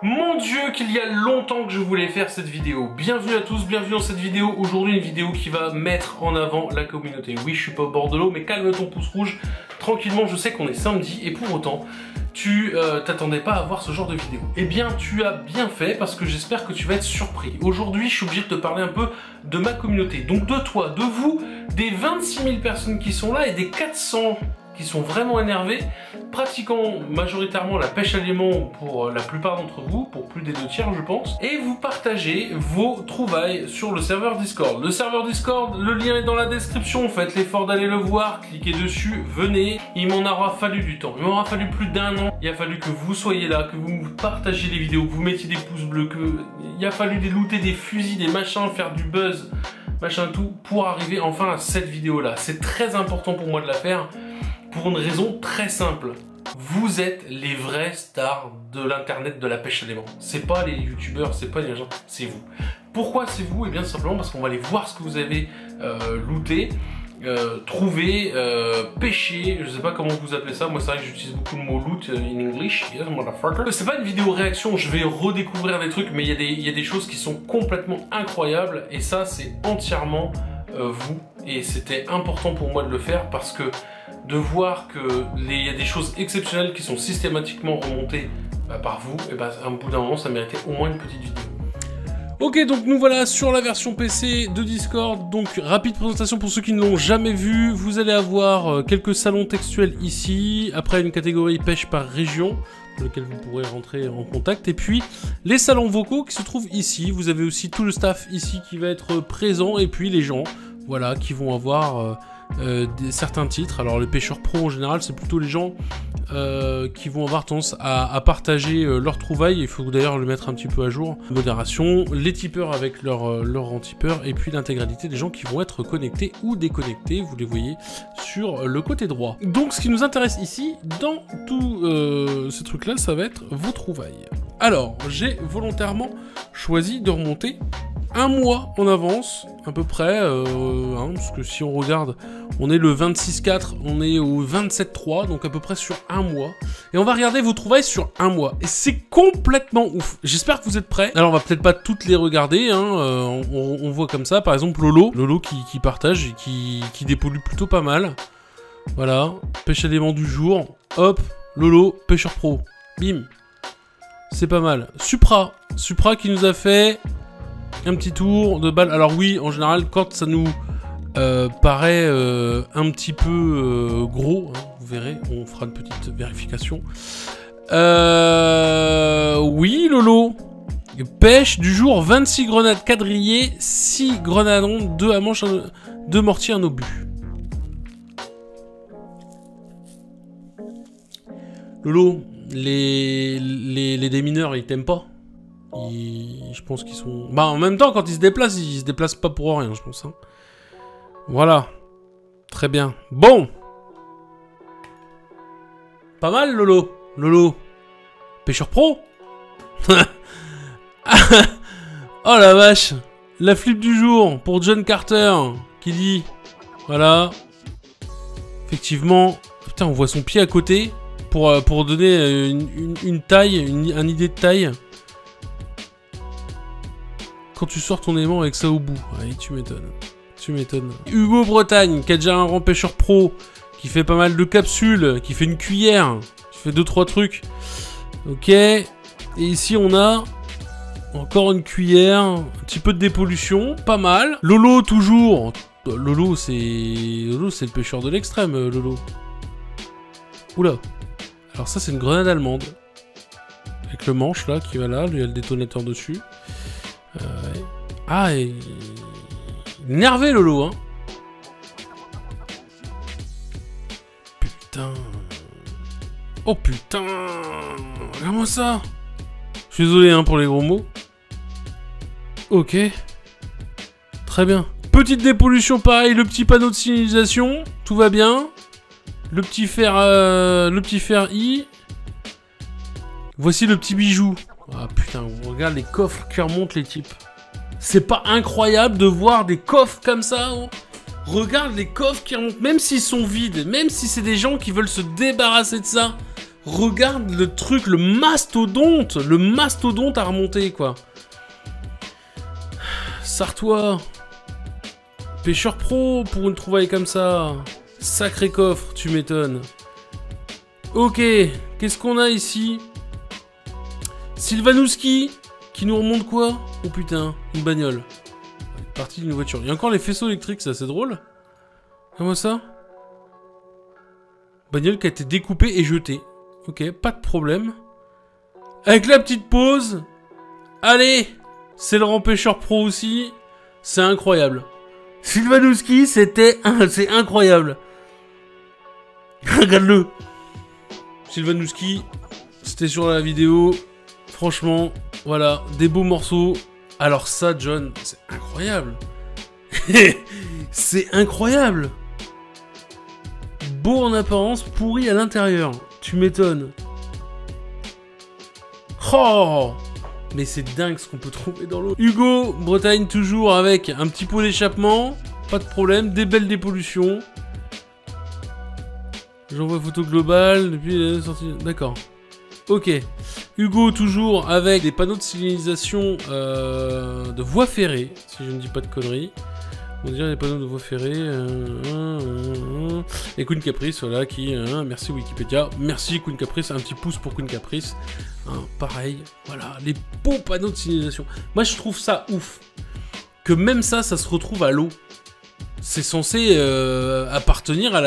Mon Dieu, qu'il y a longtemps que je voulais faire cette vidéo. Bienvenue à tous, bienvenue dans cette vidéo. Aujourd'hui, une vidéo qui va mettre en avant la communauté. Oui, je suis pas au bord de l'eau, mais calme ton pouce rouge. Tranquillement, je sais qu'on est samedi et pour autant, tu t'attendais pas à voir ce genre de vidéo. Eh bien, tu as bien fait parce que j'espère que tu vas être surpris. Aujourd'hui, je suis obligé de te parler un peu de ma communauté. Donc de toi, de vous, des 26 000 personnes qui sont là et des 400 qui sont vraiment énervés, pratiquant majoritairement la pêche à l'aimant pour la plupart d'entre vous, pour plus des 2/3 je pense, et vous partagez vos trouvailles sur le serveur Discord. Le serveur Discord, le lien est dans la description, faites l'effort d'aller le voir, cliquez dessus, venez. Il m'en aura fallu du temps, il m'aura fallu plus d'1 an, il a fallu que vous soyez là, que vous partagiez les vidéos, que vous mettiez des pouces bleus, il a fallu looter des fusils, des machins, faire du buzz, machin tout, pour arriver enfin à cette vidéo là. C'est très important pour moi de la faire, pour une raison très simple. Vous êtes les vraies stars de l'internet de la pêche à l'aimant. C'est pas les youtubeurs, c'est pas les gens, c'est vous. Pourquoi c'est vous? Et bien simplement parce qu'on va aller voir ce que vous avez looté, trouvé, pêché, je sais pas comment vous appelez ça, moi c'est vrai que j'utilise beaucoup le mot loot in English, yes, motherfucker. C'est pas une vidéo réaction, je vais redécouvrir des trucs, mais il y a des choses qui sont complètement incroyables, et ça c'est entièrement vous, et c'était important pour moi de le faire parce que de voir qu'il y a des choses exceptionnelles qui sont systématiquement remontées par vous, et à un bout d'un moment ça méritait au moins une petite vidéo. Ok, donc nous voilà sur la version PC de Discord. Donc rapide présentation pour ceux qui ne l'ont jamais vu. Vous allez avoir quelques salons textuels ici, après une catégorie pêche par région dans lequel vous pourrez rentrer en contact, et puis les salons vocaux qui se trouvent ici. Vous avez aussi tout le staff ici qui va être présent, et puis les gens, voilà, qui vont avoir certains titres. Alors les pêcheurs pros en général, c'est plutôt les gens qui vont avoir tendance à partager leurs trouvailles. Il faut d'ailleurs le mettre un petit peu à jour. Modération, les tipeurs avec leur rang tipeur, et puis l'intégralité des gens qui vont être connectés ou déconnectés. Vous les voyez sur le côté droit. Donc ce qui nous intéresse ici, dans tous ces trucs-là, ça va être vos trouvailles. Alors, j'ai volontairement choisi de remonter un mois en avance, à peu près, parce que si on regarde, on est le 26/4, on est au 27/3, donc à peu près sur un mois. Et on va regarder vos trouvailles sur un mois. Et c'est complètement ouf. J'espère que vous êtes prêts. Alors on va peut-être pas toutes les regarder, hein, on voit comme ça, par exemple Lolo qui partage et qui dépollue plutôt pas mal. Voilà, pêche à l'aimant du jour, hop, Lolo, pêcheur pro, bim. C'est pas mal. Supra qui nous a fait un petit tour de balle. Alors oui, en général, quand ça nous paraît un petit peu gros, hein, vous verrez, on fera une petite vérification. Oui, Lolo. Pêche du jour, 26 grenades quadrillées, 6 grenadons, 2 à manche, 2 mortiers, un obus. Lolo, les démineurs, ils t'aiment pas? Je pense qu'ils sont... Bah en même temps, quand ils se déplacent pas pour rien, je pense. Hein. Voilà. Très bien. Bon. Pas mal, Lolo. Lolo. Pêcheur pro. Oh la vache. La flip du jour pour John Carter qui dit... Voilà. Effectivement. Putain, on voit son pied à côté pour donner une taille, une idée de taille. Quand tu sors ton aimant avec ça au bout. Ouais, tu m'étonnes. Tu m'étonnes. Hugo Bretagne, qui a déjà un rang pêcheur pro, qui fait pas mal de capsules, qui fait une cuillère, qui fait 2-3 trucs. Ok. Et ici, on a encore une cuillère, un petit peu de dépollution, pas mal. Lolo, toujours. Lolo, c'est le pêcheur de l'extrême, Lolo. Oula. Alors ça, c'est une grenade allemande. Avec le manche, là, qui va là. Lui, il y a le détonateur dessus. Ouais. Ah, énervé Lolo, hein. Putain. Oh putain. Regarde-moi ça. Je suis désolé hein, pour les gros mots. Ok. Très bien. Petite dépollution pareil, le petit panneau de signalisation. Tout va bien. Le petit fer I. Voici le petit bijou. Ah putain, on regarde les coffres qui remontent les types. C'est pas incroyable de voir des coffres comme ça, hein. Regarde les coffres qui remontent, même s'ils sont vides, même si c'est des gens qui veulent se débarrasser de ça. Regarde le truc, le mastodonte à remonter, quoi. Sartois. Pêcheur pro pour une trouvaille comme ça. Sacré coffre, tu m'étonnes. Ok, qu'est-ce qu'on a ici? Sylvanouski, qui nous remonte quoi? Oh putain, une bagnole. Partie d'une voiture. Il y a encore les faisceaux électriques, c'est assez drôle. Comment ça? Bagnole qui a été découpée et jetée. Ok, pas de problème. Avec la petite pause. Allez, c'est le pêcheur pro aussi. C'est incroyable. Sylvanouski, c'est incroyable. Regarde-le. Sylvanouski, c'était sur la vidéo. Franchement, voilà, des beaux morceaux. Alors ça, John, c'est incroyable. C'est incroyable. Beau en apparence, pourri à l'intérieur. Tu m'étonnes. Oh! Mais c'est dingue ce qu'on peut trouver dans l'eau. Hugo, Bretagne, toujours avec un petit pot d'échappement. Pas de problème, des belles dépollutions. J'envoie photo globale depuis la sortie. D'accord. Ok. Hugo, toujours avec des panneaux de signalisation de voie ferrée, si je ne dis pas de conneries. On dirait des panneaux de voie ferrée. Et Queen Caprice, voilà, qui... merci Wikipédia. Merci Queen Caprice, un petit pouce pour Queen Caprice. Pareil, voilà, les beaux panneaux de signalisation. Moi, je trouve ça ouf. Que même ça se retrouve à l'eau. C'est censé appartenir à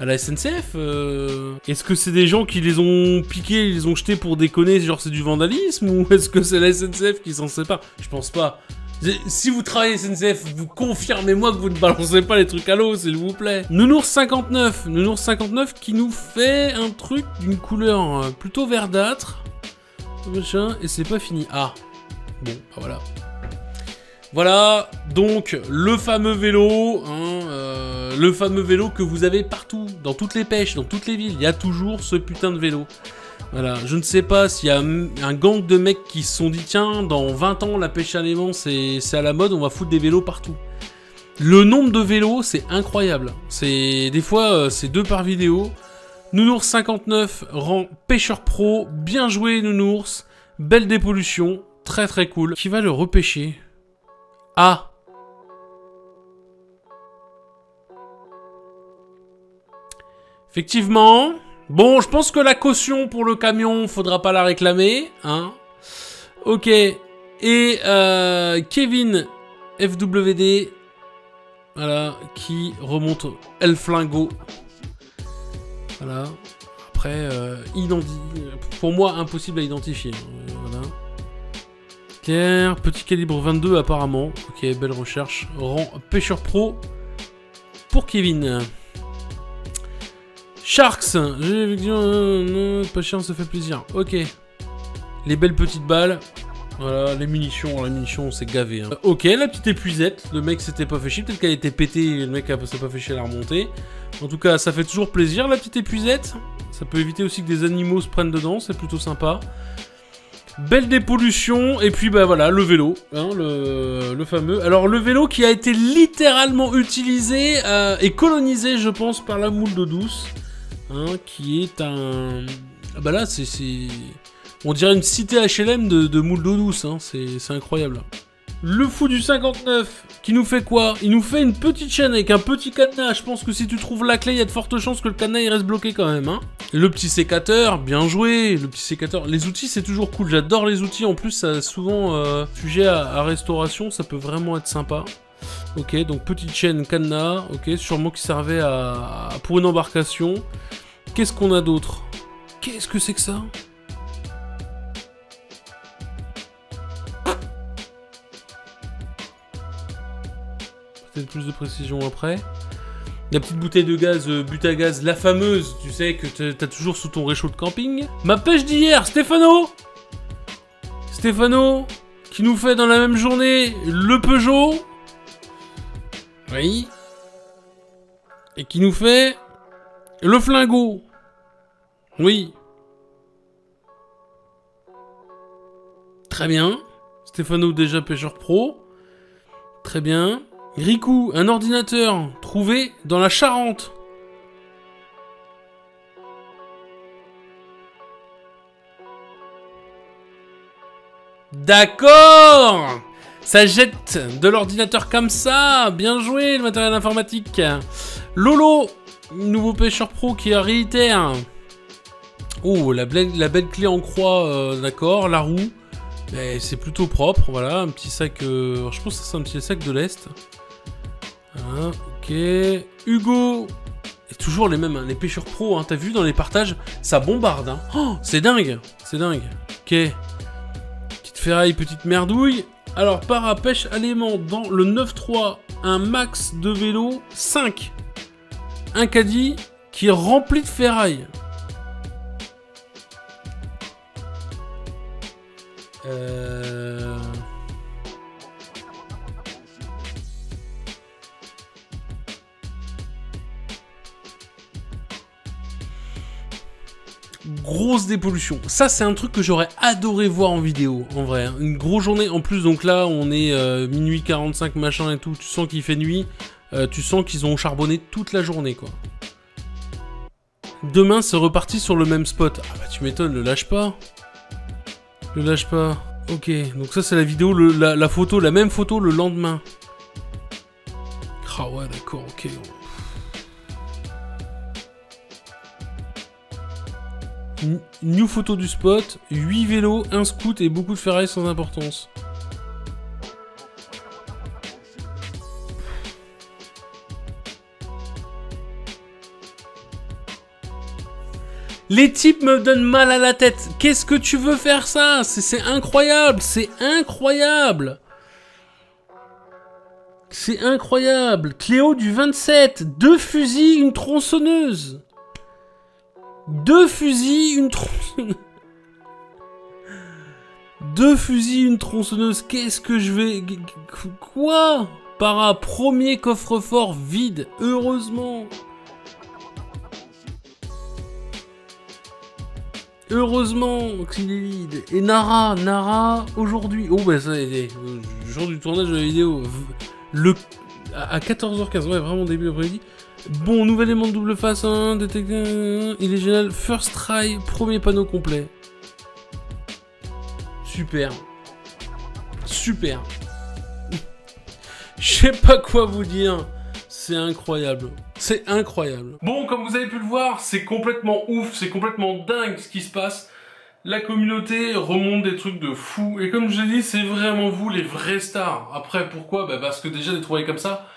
la SNCF. Est-ce que c'est des gens qui les ont piqués, ils les ont jetés pour déconner, genre c'est du vandalisme? Ou est-ce que c'est la SNCF qui s'en sépare? Je pense pas. Si vous travaillez SNCF, vous confirmez-moi que vous ne balancez pas les trucs à l'eau, s'il vous plaît. Nounours 59. Nounours 59 qui nous fait un truc d'une couleur plutôt verdâtre. Et c'est pas fini. Ah. Bon, bah voilà. Voilà, donc, le fameux vélo, le fameux vélo que vous avez partout, dans toutes les pêches, dans toutes les villes. Il y a toujours ce putain de vélo. Voilà, je ne sais pas s'il y a un gang de mecs qui se sont dit, tiens, dans 20 ans, la pêche à l'aimant, c'est à la mode, on va foutre des vélos partout. Le nombre de vélos, c'est incroyable. Des fois, c'est 2 par vidéo. Nounours 59 rang pêcheur pro. Bien joué, Nounours. Belle dépollution. Très très cool. Qui va le repêcher? Ah! Effectivement. Bon, je pense que la caution pour le camion, faudra pas la réclamer, hein. Ok. Et Kevin FWD, voilà, qui remonte El Flingo. Voilà. Après, pour moi, impossible à identifier. Voilà. Claire, petit calibre 22 apparemment. Ok, belle recherche. Rang pêcheur pro pour Kevin. Sharks, pas cher, ça fait plaisir. Ok. Les belles petites balles. Voilà, les munitions. La munition, c'est gavé. Hein. Ok, la petite épuisette. Le mec s'était pas fait chier. Peut-être qu'elle était pétée et le mec s'est pas fait chier à la remonter. En tout cas, ça fait toujours plaisir, la petite épuisette. Ça peut éviter aussi que des animaux se prennent dedans. C'est plutôt sympa. Belle dépollution. Et puis, bah voilà, le vélo. Hein, le fameux. Alors, le vélo qui a été littéralement utilisé et colonisé, je pense, par la moule d'eau douce. Hein, qui est un... Ah bah là, c'est... On dirait une cité HLM de moule d'eau douce, hein. C'est incroyable. Le fou du 59, qui nous fait quoi? Il nous fait une petite chaîne avec un petit cadenas. Je pense que si tu trouves la clé, il y a de fortes chances que le cadenas il reste bloqué quand même, hein. Le petit sécateur, bien joué. Le petit sécateur. Les outils, c'est toujours cool. J'adore les outils. En plus, ça a souvent sujet à restauration. Ça peut vraiment être sympa. Ok, donc petite chaîne cadenas. Ok, sûrement qui servait pour une embarcation. Qu'est-ce qu'on a d'autre? Qu'est-ce que c'est que ça? Peut-être plus de précision après. La petite bouteille de gaz, Butagaz, la fameuse, tu sais, que t'as toujours sous ton réchaud de camping. Ma pêche d'hier, Stéphano! Stéphano, qui nous fait dans la même journée le Peugeot. Oui. Et qui nous fait le Flingo. Oui. Très bien. Stéphano, déjà pêcheur pro. Très bien. Riku, un ordinateur trouvé dans la Charente. D'accord. Ça jette de l'ordinateur comme ça. Bien joué, le matériel informatique. Lolo, nouveau pêcheur pro qui est réitère. Oh, la belle clé en croix, d'accord. La roue. C'est plutôt propre, voilà. Un petit sac, je pense que c'est un petit sac de l'Est. Voilà, ok. Hugo. Et toujours les mêmes, hein, les pêcheurs pros, hein, t'as vu dans les partages, ça bombarde. Hein. Oh, c'est dingue, c'est dingue. Ok. Petite ferraille, petite merdouille. Alors, para pêche alément dans le 9-3, un max de vélo, 5. Un caddie qui est rempli de ferraille. Grosse dépollution. Ça, c'est un truc que j'aurais adoré voir en vidéo, en vrai. Une grosse journée. En plus, donc là, on est minuit 45, machin et tout. Tu sens qu'il fait nuit. Tu sens qu'ils ont charbonné toute la journée, quoi. Demain, c'est reparti sur le même spot. Ah bah, tu m'étonnes, le lâche pas. Le lâche pas. Ok, donc ça, c'est la vidéo, la photo, la même photo le lendemain. Ah ouais, d'accord, ok. New photo du spot, 8 vélos, 1 scoot et beaucoup de ferraille sans importance. Les types me donnent mal à la tête. Qu'est-ce que tu veux faire ça? C'est incroyable, c'est incroyable. C'est incroyable. Cléo du 27, 2 fusils, une tronçonneuse. 2 fusils, une tronçonneuse. 2 fusils, une tronçonneuse. Qu'est-ce que je vais... Quoi? Para, premier coffre-fort vide. Heureusement. Heureusement qu'il est vide. Et Nara, aujourd'hui. Oh bah ça, le jour du tournage de la vidéo. À 14h15, ouais, vraiment début après-midi. Bon, nouvel élément de double face, hein, détecté, il est génial. First try, premier panneau complet. Super. Super. Je sais pas quoi vous dire. C'est incroyable. C'est incroyable. Bon, comme vous avez pu le voir, c'est complètement ouf, c'est complètement dingue ce qui se passe. La communauté remonte des trucs de fou. Et comme je l'ai dit, c'est vraiment vous les vrais stars. Après, pourquoi? Bah parce que déjà, des trouvailles comme ça,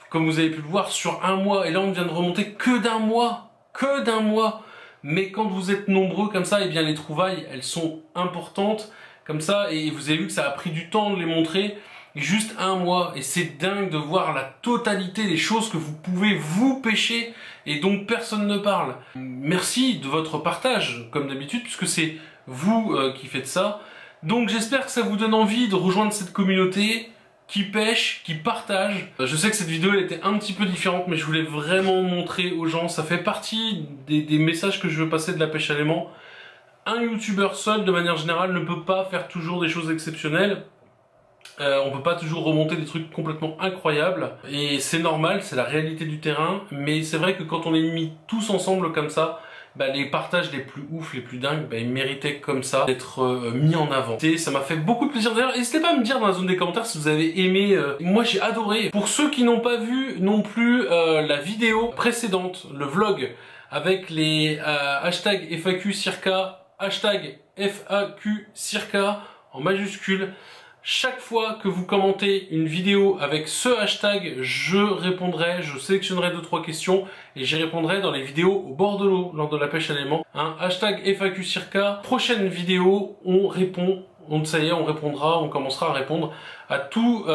comme vous avez pu le voir, sur un mois, et là on vient de remonter que d'un mois, mais quand vous êtes nombreux comme ça, et bien les trouvailles, elles sont importantes, comme ça, et vous avez vu que ça a pris du temps de les montrer, juste un mois, et c'est dingue de voir la totalité des choses que vous pouvez vous pêcher, et donc personne ne parle. Merci de votre partage, comme d'habitude, puisque c'est vous qui faites ça, donc j'espère que ça vous donne envie de rejoindre cette communauté, qui pêche, qui partage. Je sais que cette vidéo elle était un petit peu différente, mais je voulais vraiment montrer aux gens, ça fait partie des messages que je veux passer de la pêche à l'aimant. Un youtubeur seul, de manière générale, ne peut pas faire toujours des choses exceptionnelles. On peut pas toujours remonter des trucs complètement incroyables. Et c'est normal, c'est la réalité du terrain. Mais c'est vrai que quand on est mis tous ensemble comme ça, bah, les partages les plus ouf, les plus dingues, bah, ils méritaient comme ça d'être mis en avant. Et ça m'a fait beaucoup de plaisir. D'ailleurs, n'hésitez pas à me dire dans la zone des commentaires si vous avez aimé. Moi, j'ai adoré. Pour ceux qui n'ont pas vu non plus la vidéo précédente, le vlog, avec les hashtags FAQ circa, hashtag FAQ circa en majuscule. Chaque fois que vous commentez une vidéo avec ce hashtag, je répondrai, je sélectionnerai 2-3 questions et j'y répondrai dans les vidéos au bord de l'eau lors de la pêche à l'aimant. Hein, hashtag FAQ circa, prochaine vidéo, on répond, ça y est, on répondra, on commencera à répondre à toutes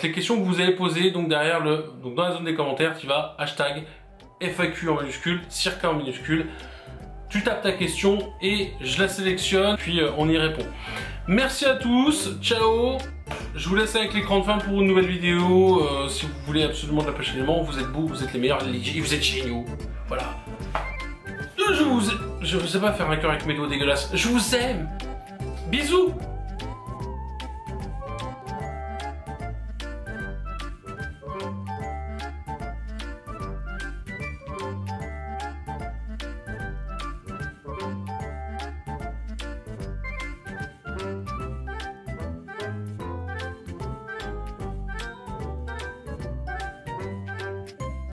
les questions que vous avez posées. Donc derrière donc dans la zone des commentaires, tu vas hashtag FAQ en majuscule, circa en minuscule. Tu tapes ta question et je la sélectionne, puis on y répond. Merci à tous, ciao. Je vous laisse avec l'écran de fin pour une nouvelle vidéo. Si vous voulez absolument de la pêche à l'aimant, vous êtes beaux, vous êtes les meilleurs, vous êtes géniaux. Voilà. Je sais pas faire un cœur avec mes doigts dégueulasses. Je vous aime. Bisous.